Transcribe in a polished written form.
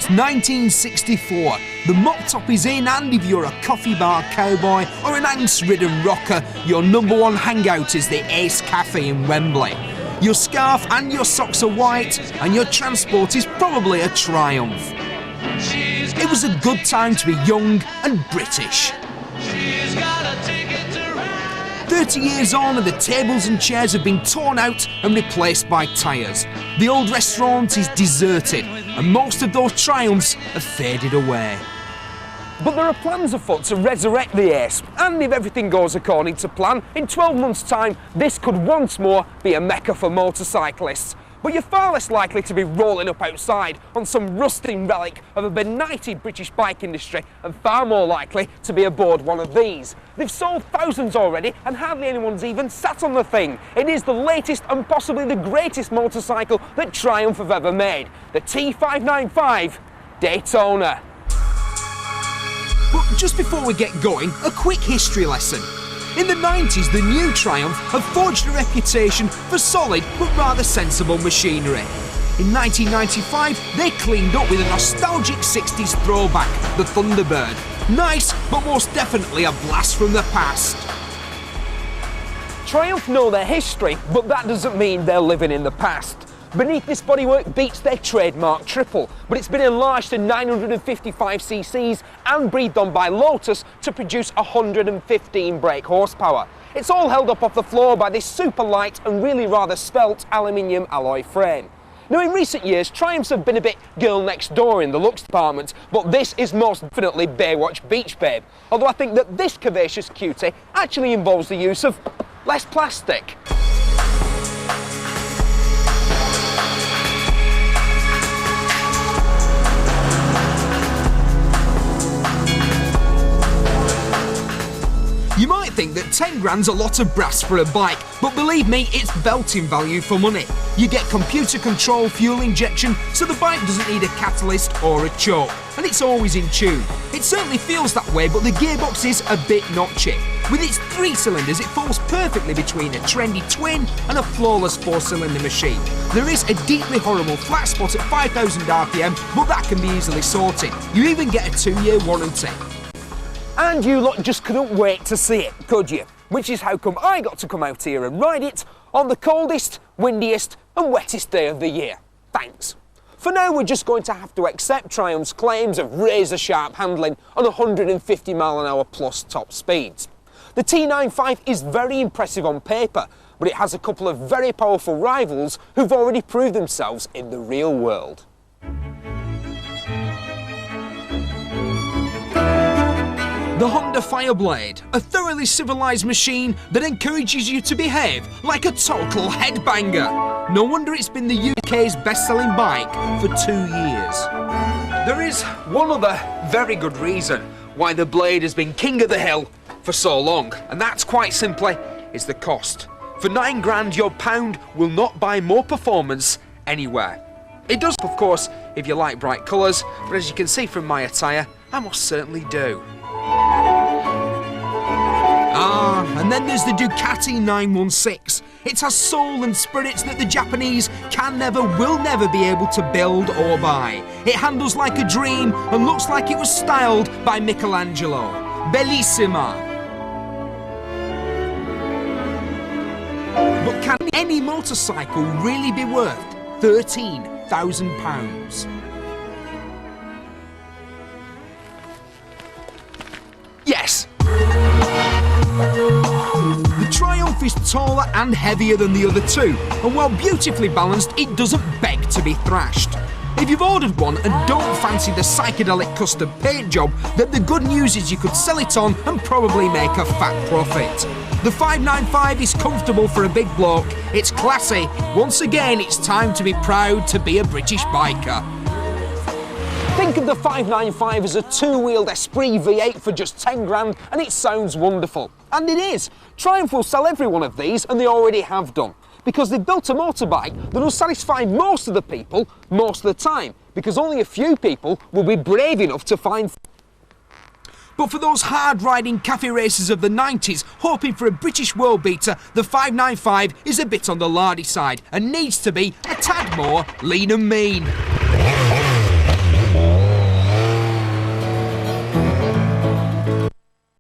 It's 1964. The mop top is in, and if you're a coffee bar cowboy or an angst-ridden rocker, your number one hangout is the Ace Cafe in Wembley. Your scarf and your socks are white, and your transport is probably a Triumph. It was a good time to be young and British. 30 years on, and the tables and chairs have been torn out and replaced by tyres. The old restaurant is deserted, and most of those Triumphs have faded away. But there are plans afoot to resurrect the Ace, and if everything goes according to plan, in 12 months' time, this could once more be a mecca for motorcyclists. But you're far less likely to be rolling up outside on some rusting relic of a benighted British bike industry, and far more likely to be aboard one of these. They've sold thousands already, and hardly anyone's even sat on the thing. It is the latest and possibly the greatest motorcycle that Triumph have ever made, the T595 Daytona. But just before we get going, a quick history lesson. In the 90s, the new Triumph have forged a reputation for solid but rather sensible machinery. In 1995, they cleaned up with a nostalgic 60s throwback, the Thunderbird. Nice, but most definitely a blast from the past. Triumph know their history, but that doesn't mean they're living in the past. Beneath this bodywork beats their trademark triple, but it's been enlarged to 955cc's and breathed on by Lotus to produce 115 brake horsepower. It's all held up off the floor by this super light and really rather svelte aluminium alloy frame. Now, in recent years, Triumphs have been a bit girl next door in the looks department, but this is most definitely Baywatch Beach Babe. Although I think that this curvaceous cutie actually involves the use of less plastic. You might think that 10 grand's a lot of brass for a bike, but believe me, it's belting value for money. You get computer control fuel injection, so the bike doesn't need a catalyst or a choke, and it's always in tune. It certainly feels that way, but the gearbox is a bit notchy. With its 3 cylinders, it falls perfectly between a trendy twin and a flawless 4-cylinder machine. There is a deeply horrible flat spot at 5,000 RPM, but that can be easily sorted. You even get a 2-year warranty. And you lot just couldn't wait to see it, could you? Which is how come I got to come out here and ride it on the coldest, windiest and wettest day of the year. Thanks. For now, we're just going to have to accept Triumph's claims of razor-sharp handling on 150 mph plus top speeds. The T95 is very impressive on paper, but it has a couple of very powerful rivals who've already proved themselves in the real world. The Honda Fireblade, a thoroughly civilised machine that encourages you to behave like a total headbanger. No wonder it's been the UK's best-selling bike for 2 years. There is one other very good reason why the Blade has been king of the hill for so long, and that's quite simply is the cost. For 9 grand, your pound will not buy more performance anywhere. It does, of course, if you like bright colours, but as you can see from my attire, I most certainly do. And then there's the Ducati 916. It has soul and spirits that the Japanese can never, will never be able to build or buy. It handles like a dream and looks like it was styled by Michelangelo. Bellissima. But can any motorcycle really be worth £13,000? Yes. The Triumph is taller and heavier than the other two, and while beautifully balanced, it doesn't beg to be thrashed. If you've ordered one and don't fancy the psychedelic custom paint job, then the good news is you could sell it on and probably make a fat profit. The 595 is comfortable for a big bloke, it's classy. Once again, it's time to be proud to be a British biker. Think of the 595 as a 2-wheeled Esprit V8 for just 10 grand, and it sounds wonderful. And it is. Triumph will sell every one of these, and they already have done. Because they've built a motorbike that will satisfy most of the people, most of the time. Because only a few people will be brave enough to find... But for those hard-riding cafe racers of the 90s hoping for a British world beater, the 595 is a bit on the lardy side and needs to be a tad more lean and mean.